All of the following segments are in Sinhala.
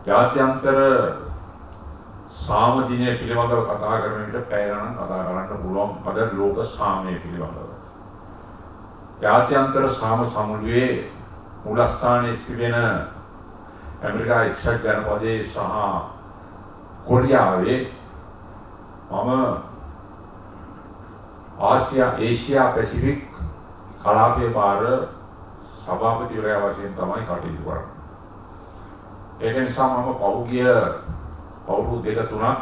ජාත්‍යන්තර සාම දිනය පිළිබඳව කතා කරන විට පැය ගණන් කතා කරන්න පුළුවන් අද ලෝක සාමය පිළිබඳව. ජාත්‍යන්තර සාම සමුළුවේ මූලස්ථානයේ සිටින ඇමරිකා එක්සත් ජනපදයේ සහ කොරියාවේ මම ඒෂියා පැසිෆික් කලාපයේ පාර සභාපතිවරයා වශයෙන් තමයි කටයුතු කරන්නේ. ඒක නිසා මම පහුගිය අවුරුදු දෙක තුනක්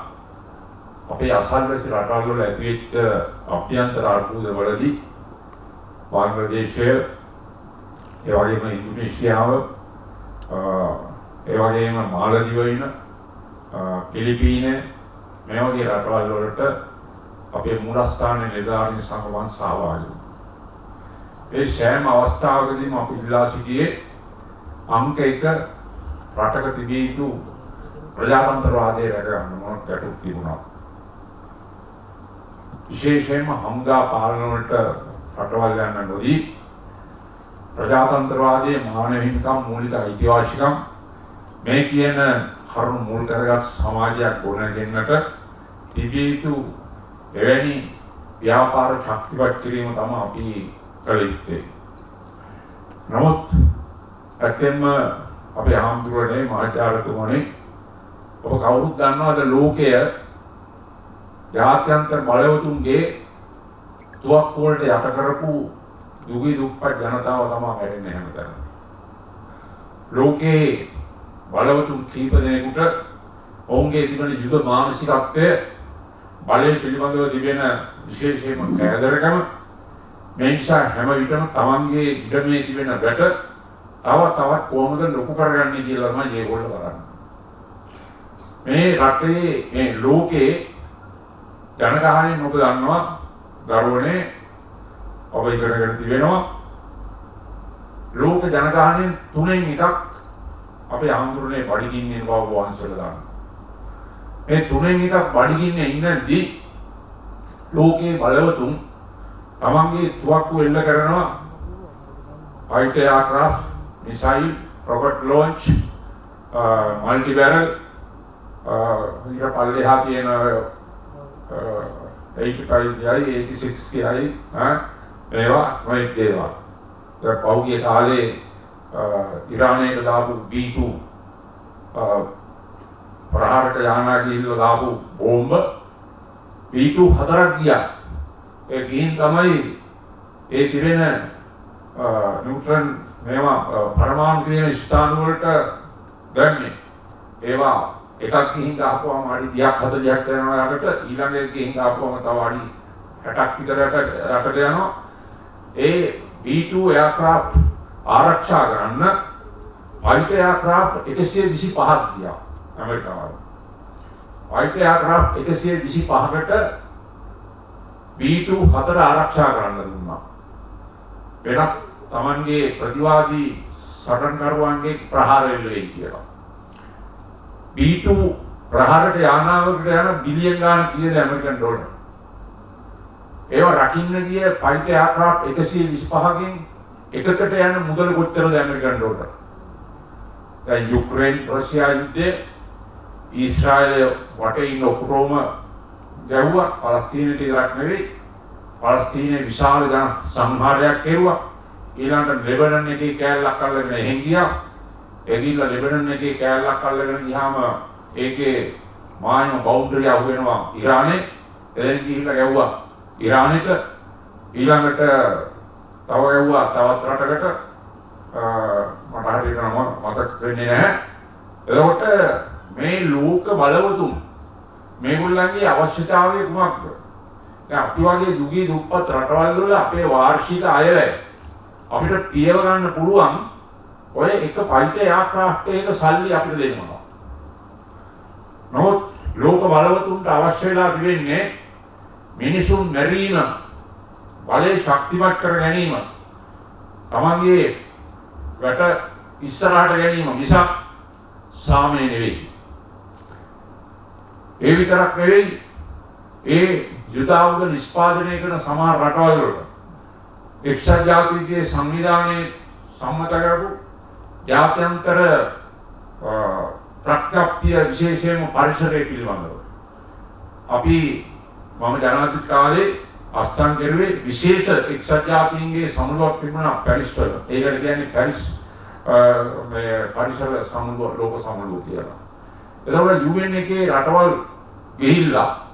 අපේ අසල්වැසි රටවල් වල ඇතිවෙච්ච අභ්‍යන්තර අර්බුදවලදී බංග්ලාදේශය, ඒ වගේම ඉන්දුනීසියාව, ඒ වගේම මාලදිවයින, පිලිපීන මේ වගේ රටවල් වලට අපේ මූලස්ථානයේ නිලධාරීන් සංගමයන් සහභාගී වුණා. ඒ සෑම අවස්ථාවකදීම අපි ඉල්ලා සිටියේ අංක 1 රටක තිබිය යුතු ප්‍රජාතන්ත්‍රවාදයේ රැකගන්න මොනක් ගැටුම් තිබුණා. විශේෂයෙන්ම හමුදා පාලන වලට රටවල් යන්න නොදී ප්‍රජාතන්ත්‍රවාදයේ මානව හිමිකම්, මූලික අයිතිවාසිකම් මේ කියන කරුණු මුල් කරගත් සමාජයක් ගොඩනැගෙන්නට තිබිය යුතු එවැනි ව්‍යාපාර ශක්තිපත් කිරීම තමයි අපි කළ යුත්තේ. නමුත් ඇත්තෙන්ම අපේ ආම්දුරනේ මහාචාර්යතුමනි, ඔබ කවුරුත් දන්නවද ලෝකය ජාත්‍යන්තර බලවතුන්ගේ තුවක්කු වලට යට කරපු දුගී දුප්පත් ජනතාව තමයි මැරෙන්නේ හැමතැනම. ලෝකේ බලවතුන් කීප දෙනෙකුට ඔවුන්ගේ තිබෙන යුද මානසිකත්වය, බලය පිළිබඳව තිබෙන විශේෂයෙන්ම කෑදරකම, මේ නිසා හැම විටම තමන්ගේ ඉඩමේ තිබෙන වැට තවත් කොහොමද ලොකු කරගන්නේ කියලා තමයි ඒගොල්ලෝ කරන්නේ. මේ රටේ මේ ලෝකේ ජනගහනයෙන් ඔබ දන්නවා දරුවනේ ඔබ ඉගෙනගෙන තිබෙනවා. ලෝක ජනගහනයෙන් 3න් 1ක් අපේ ආන්දෝලනයේ බඩගින්නේ බව වහන්සේලා දානවා. මේ 3න් 1ක් බඩගින්නේ ඉන්නදී ලෝකේ බලවතුන් තමන්ගේ තුවක්කු එල්ල කරනවා. fighter aircraft, missile, rocket launch, multi barrel, ඊට පල්ලෙහා තියෙන 85 86 කියයි මේවා මේ දේවා. ඒ පෞද්ගලික කාලේ ඉරානයේ දාපු B2 ප්‍රහාරක යානා ගිහිල්ලා දාපු බෝම්බ B2 4ක් ගියා. ඒ ගිහින් තමයි ඒ තිබෙන නියුට්‍රන් මේවා පරමාණු කියන ස්ථාන වලට ගන්නේ. ඒවා එකක් ගිහින් ගහපුවම අඩි 30ක් 40ක් යනවා යකට, ඊළඟ එක ගිහින් ගහපුවම තව අඩි 60ක් විතර යකට යනවා. ඒ B2 aircraft ආරක්ෂා කරන්න fighter aircraft 125ක් ගියා ඇමරිකාවට. fighter aircraft 125කට B2 4 ආරක්ෂා කරන්න දුන්නා. වෙනත් තමන්ගේ ප්‍රතිවාදී සටන්කරුවන්ගේ ප්‍රහාර එල්ලෙයි කියලා. B2 ප්‍රහාරට යානාවකට යන බිලියන් ගාණක් කීයද ඇමරිකන් ඩොලර්. ඒවා රකින්න ගිය fighter aircraft 125කින් එකකට යන මුදල කොච්චරද ඇමරිකන් ඩොලර්. දැන් යුක්‍රේන රෂ්‍යා යුද්ධය, ඊශ්‍රායලය වටේ ඉන්න ඔක්කොම ගැව්වා. පලස්තීනයට ඉරක් නෙවෙයි, පලස්තීනයේ විශාල ජන සංහාරයක් කෙරුවා. ඊළඟට ලෙබනන් එකේ කෑල්ලක් අල්ලගෙන එහෙන් ගියා. එගිල්ලා ලෙබනන් එකේ කෑල්ලක් අල්ලගෙන ගියාම ඒකේ මායිම බවුන්ඩරි අහු වෙනවා ඉරානේ. එතෙන් ගිහිල්ලා ගැව්වා ඉරානෙට. ඊළඟට තව ගැව්වා තවත් රටකට. මට හරියට නම මතක වෙන්නේ නැහැ. එතකොට මේ ලෝක බලවතුන් මේගොල්ලන්ගේ අවශ්‍යතාවය කුමක්ද? දැන් අපි වගේ දුගී දුප්පත් රටවල් වල අපේ වාර්ෂික අයවැය අපිට පියව ගන්න පුළුවන් ඔය එක fighter aircraft එකක සල්ලි අපිට දෙනවා. නමුත් ලෝක බලවතුන්ට අවශ්‍ය වෙලා තිබෙන්නේ මිනිසුන් මැරීම, බලය ශක්තිමත් කර ගැනීම, තමන්ගේ වැට ඉස්සරහට ගැනීම මිසක් සාමය නෙවෙයි. ඒ විතරක් නෙවෙයි, ඒ යුදාවුද නිෂ්පාදනය කරන සමහර රටවල් වල එක්සත් ජාතීන්ගේ සංවිධානයේ සම්මත කරපු ජාත්‍යන්තර ට්‍රක් ප්‍රඥප්තිය විශේෂයෙන්ම පරිසරය පිළිබඳව. අපි මම ජනාධිපති කාලේ අස්තන් කෙරුවේ විශේෂ එක්සත් ජාතීන්ගේ සමුළුවක් තිබුණා පැරිස් වල. ඒකට කියන්නේ පැරිස් මේ පරිසර සමුළුව ලෝක සමුළුව කියලා. එතකොට UN එකේ රටවල් ගිහිල්ලා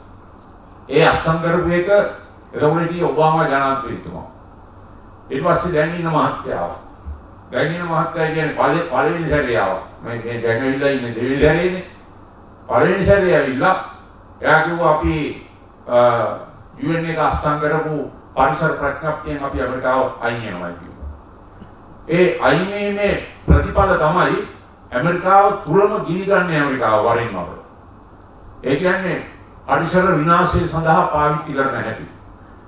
ඒ අස්තන් කරපු එක එතකොට ඉතින් ඔබාමා ජනාධිපතිතුමා. ඊට පස්සේ දැන් ඉන්න මහත්තයා. දැන් ඉන්න මහත්තයා කියන්නේ පළවෙනි සැරේ ආවා. මේ දැන් ඇවිල්ලා ඉන්නේ දෙවෙනි සැරේනේ. පළවෙනි සැරේ ඇවිල්ලා එයා කිව්වා අපි UN එක අස්තන් කරපු පරිසර ප්‍රඥප්තියෙන් අපි ඇමරිකාව අයින් වෙනවා කිව්වා. ඒ අයින් වීමේ ප්‍රතිඵල තමයි ඇමරිකාව තුලම ගිනි ගන්න ඇමරිකාව වරින් වර. ඒ කියන්නේ පරිසර විනාශය සඳහා පාවිච්චි කරන හැටි.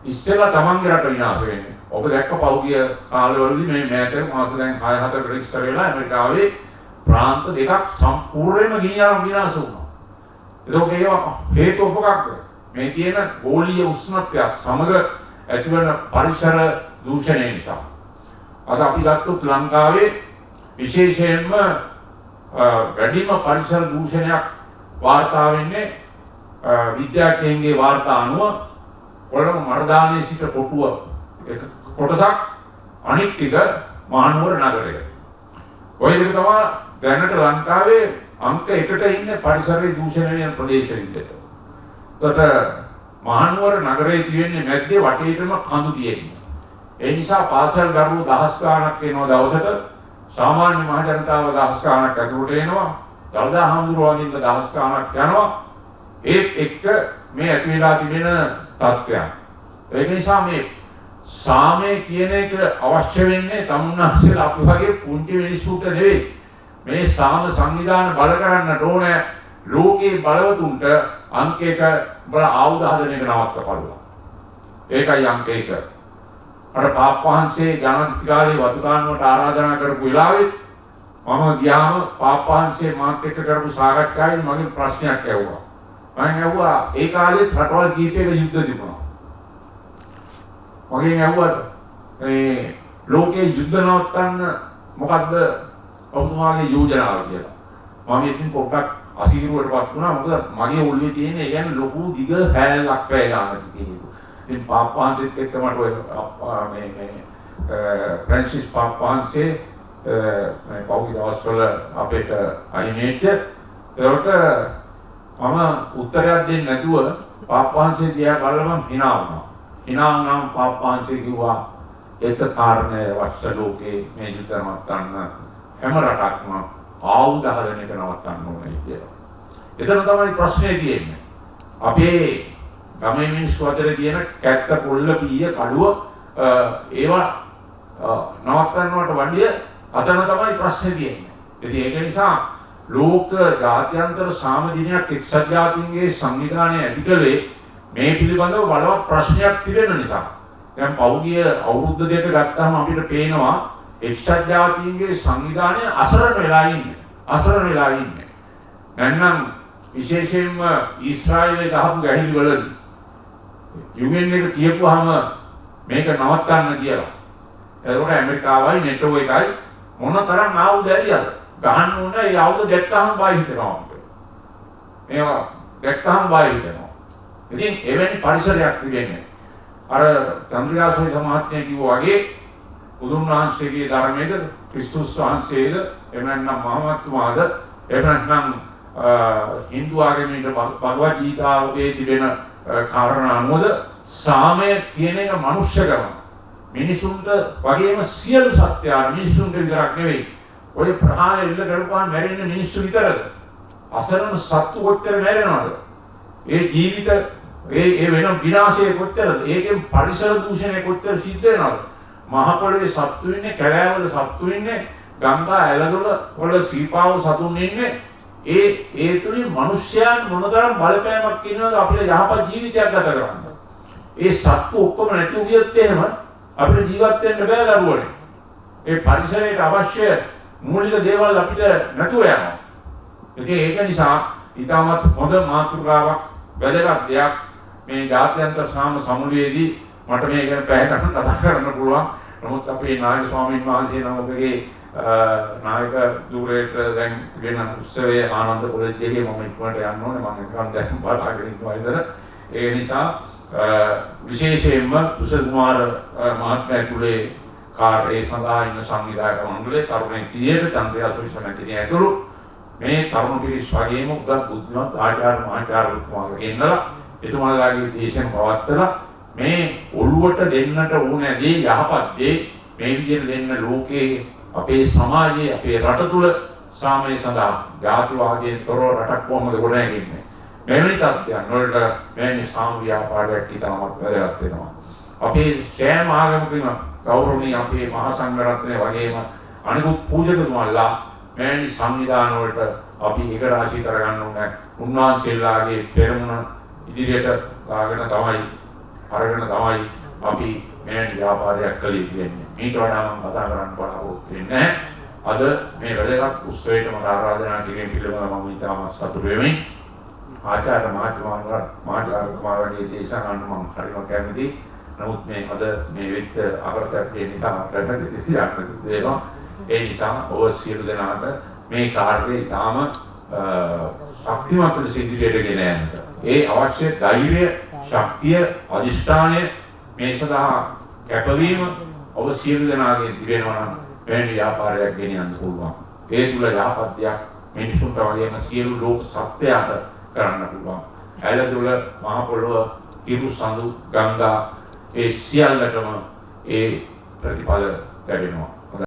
ඉස්සෙල්ලා තමන්ගේ රට විනාශ වෙන්නේ. ඔබ දැක්ක පෞද්ගලික කාලවලදී මේ මෑතක මාස දැන් 6-7 ඉස්සර වෙලා ඇමරිකාවේ ප්‍රාන්ත දෙකක් සම්පූර්ණයෙන්ම ගිනි අරන් විනාශ වුණා. ඒක හේතුව මොකක්ද? මේ තියෙන ගෝලීය උෂ්ණත්වයක් සමග ඇතිවන පරිසර දූෂණය නිසා. අද අපි ගත්තොත් ලංකාවේ විශේෂයෙන්ම වැඩිම පරිසර දූෂණයක් වාර්තා වෙන්නේ විද්‍යාඥයන්ගේ වාර්තා අනුව කොළඹ මර්දානයේ සිට කොටුව එක කොටසක් අනිත් ටික මහනුවර නගරය. ඔය දෙක තමයි දැනට ලංකාවේ අංක 1ට ඉන්නේ පරිසරයේ දූෂණය වෙන ප්‍රදේශ විදිහට. ඒකට මහනුවර නගරයේ තියෙන්නේ මැද්දේ වටේටම කඳු තියෙනවා. ඒ නිසා පාසල් දරුවෝ දහස් ගාණක් එනවා දවසට. සාමාන්‍ය මහ ජනතාව දහස් ගාණක් ඇතුළට එනවා. දළදා හාමුදුරුවෝ වගේ දහස් ගාණක් යනවා. ඒත් එක්ක මේ ඇති වෙලා තිබෙන තත්ත්වයක්. ඒක නිසා මේ සාමය කියන එක අවශ්‍ය වෙන්නේ තමුන්නාසලා අපි වගේ පුංචි මිනිස්සුන්ට නෙවෙයි. මේ සාම සංවිධාන බල කරන්නට ඕනේ ලෝකේ බලවතුන්ට අංක 1 බල ආයුධ හදන එක නවත්තපළවා. ඒකයි අංක 1. අර පාප්පහන්සේ ජනාධිපති කාලේ වතුකානුවට ආරාධනා කරපු වෙලාවෙත් මම ගියාම පාප්පහන්සේ මාත් එක්ක කරපු සාකච්ඡාවේ මගෙන් ප්‍රශ්නයක් ඇහුවා. මම ඇහුවා ඒ කාලේ රටවල් කීපයක යුද්ධ තිබුණා. මගෙන් ඇහුවා මේ ලෝකේ යුද්ධ නවත්තන්න මොකද්ද ඔබතුමාගේ යෝජනාව කියලා. මම ඉතින් පොඩ්ඩක් අසීරුවටපත් වුණා. මොකද මගේ ඔළුවේ තියෙන ඒ කියන්නේ ලොකු දිග හැලක් වැය ගන්නට තියෙනවා. ඉතින් පාප්පහන්සේත් එක්ක මට ඔය ෆ්‍රැන්සිස් පාප්පහන්සේ මේ පෞද්ගලික දවස්වල අපිට අයිනේට ඒකට මම උත්තරයක් දෙන්නේ නැතුව පාප්පහන්සේ දිහා බලලා මම hina වුණා. hina වුණාම පාප්පහන්සේ කිව්වා ඒක කාරණය වස්ස ලෝකේ මේ යුද්ධ නවත්තන්න හැම රටක්ම ආයුධ හදන එක නවත්තන්න ඕනේ කියලා. එතන තමයි ප්‍රශ්නේ තියෙන්නේ. අපේ ගමේ මිනිස්සු අතර තියෙන කැත්ත පොල්ල පීය කඩුව ඒවා නවත්තන්නවට වඩා අතන තමයි ප්‍රශ්නේ තියෙන්නේ. ඉතින් ඒක නිසා ලෝක ජාත්‍යන්තර සාම දිනයක් එක්සත් ජාතීන්ගේ සංවිධානය ඇති කළේ මේ පිළිබඳව බලවත් ප්‍රශ්නයක් තිබෙන නිසා. දැන් පෞද්ගලික අවුරුදු දෙක ගත්තාම අපිට පේනවා එක්සත් ජාතීන්ගේ සංවිධානය අසරණ වෙලා ඉන්නේ. අසරණ වෙලා ඉන්නේ. නැත්නම් විශේෂයෙන්ම ඊශ්‍රායලයේ ගහපු ගැහිලි වලදී UN එක කියපුවාම මේක නවත්තන්න කියලා. ඒකට ඇමරිකාවයි NATO එකයි මොනතරම් ආයුධ ඇරියද? ගහන්න ඕනේ ඒ ආයුධ දැක්කම බය හිතෙනවා අපිට. මේවා දැක්කම බය හිතෙනවා. ඉතින් එවැනි පරිසරයක් තිබෙන්නේ. අර චන්ද්‍රයාසෝයි සමහත්මයා කිව්වා වගේ බුදුන් වහන්සේගේ ධර්මයේද ක්‍රිස්තුස් වහන්සේද එහෙම නැත්නම් මහමත්තුමාද එහෙම නැත්නම් හින්දු ආගමේ භගවත් ගීතාවේ තිබෙන කාරණා අනුවද සාමය කියන එක මනුෂ්‍යකම මිනිසුන්ට වගේම සියලු සත්‍යයන් මිනිසුන්ට විතරක් නෙවෙයි ඔය ප්‍රහාර ඉල්ල කරපුවාම මැරෙන්නේ මිනිස්සු විතරද අසරණ සත්තු කොච්චර මැරෙනවද ඒ ජීවිත ඒ වෙන විනාශය කොච්චරද ඒකෙන් පරිසර දූෂණය කොච්චර සිද්ධ වෙනවද මහ පොළවේ සත්තු ඉන්නේ කැලෑවල සත්තු ඉන්නේ ගංගා ඇලදොල වල සීපාව සතුන් ඉන්නේ ඒ තුලින් මිනිස්යන් මොනතරම් බලපෑමක් ඉන්නවද අපිට යහපත් ජීවිතයක් ගත කරන්න. ඒ සත්තු ඔක්කොම නැති වුණොත් එහෙම අපිට ජීවත් වෙන්න බෑ දරුවනේ. ඒ පරිසරයට අවශ්‍ය මූලික දේවල් අපිට නැතුව යනවා. ඒක නිසා ඊටමත් හොඳ මාතෘකාවක් වැදගත් දෙයක් මේ ජාත්‍යන්තර සාම සමුළුවේදී මට මේ ගැන පැය ගණන් කතා කරන්න පුළුවන්. නමුත් අපේ නායක ස්වාමීන් වහන්සේ නමකගේ නායක ධූරයට දැන් වෙන උත්සවයේ ආනන්ද පොළොන්නරුවේ මම ඉක්මනට යන්න ඕනේ. මම නිකන් දැන් බලාගෙන ඉන්නවා ඉතර. ඒ නිසා විශේෂයෙන්ම තුෂාර කුමාර මහත්මයා ඇතුලේ කාර්යය සඳහා ඉන්න සංවිධායක මණ්ඩලයේ තරුණ පිරියට චන්ද්‍රයා සුවිසනකිරිය ඇතුළු මේ තරුණ පිරිස් වගේම උගත් බුද්ධිමත් ආචාර්ය මහාචාර්යතුමාලා ගෙන්නලා එතුමාලාගේ දේශන පවත්වලා මේ ඔළුවට දෙන්නට ඕන දේ යහපත් දේ මේ විදිහට දෙන්න ලෝකයේ අපේ සමාජයේ අපේ රට තුල සාමය සඳහා ජාතිවාදයෙන් තොරව රටක් කොහොමද ගොඩනැගෙන්නේ මෙවැනි තත්ත්වයන් වලට මෙවැනි සාම ව්‍යාපාරයක් ඉතාමත් වැදගත් වෙනවා. අපේ සෑම ආගමකම ගෞරවනීය අපේ මහා සංඝරත්නය වගේම අනිකුත් පූජකතුමාලා මෙවැනි සංවිධාන වලට අපි එක රාශී කරගන්න ඕනේ. උන්වහන්සේලාගේ පෙරමුණ ඉදිරියට ලාගෙන තමයි අරගෙන තමයි අපි මෙවැනි ව්‍යාපාරයක් කළ යුතු වෙන්නේ. මේට වඩා මම කතා කරන්න බලාපොරොත්තු වෙන්නේ අද මේ වැදගත් උත්සවයට මම ආරාධනා කිරීම පිළිබඳව මම ඉතාමත් සතුටු වෙමි. ආචාර්ය මහාචාර්යතුමාගේ දේශනාවන් මම හරිම කැමතියි. නමුත් මේ අද මේ වෙච්ච අපරාධය නිසා අපිට යන්න දෙනවා. ඒ නිසා ඔය සියලු දෙනාට මේ කාර්යය ඉතාම ශක්තිමත් ලෙස ඉදිරියට ගෙන යන්නට ඒ අවශ්‍ය ධෛර්යය, ශක්තිය, අධිෂ්ඨානය මේ සඳහා කැපවීම ඔබ සියලු දෙනාගෙන් තිබෙනවා නම් මෙවැනි ව්‍යාපාරයක් ගෙනියන්න පුළුවන්. ඒ තුල යහපත් දෙයක් මිනිසුන්ට වගේම සියලු ලෝක සත්‍යයට කරන්න පුළුවන්. ඇලදුල, මහ පොළොව, තිරු සඳු, ගංගා ඒ සියල්ලටම ඒ ප්‍රතිඵල ලැබෙනවා.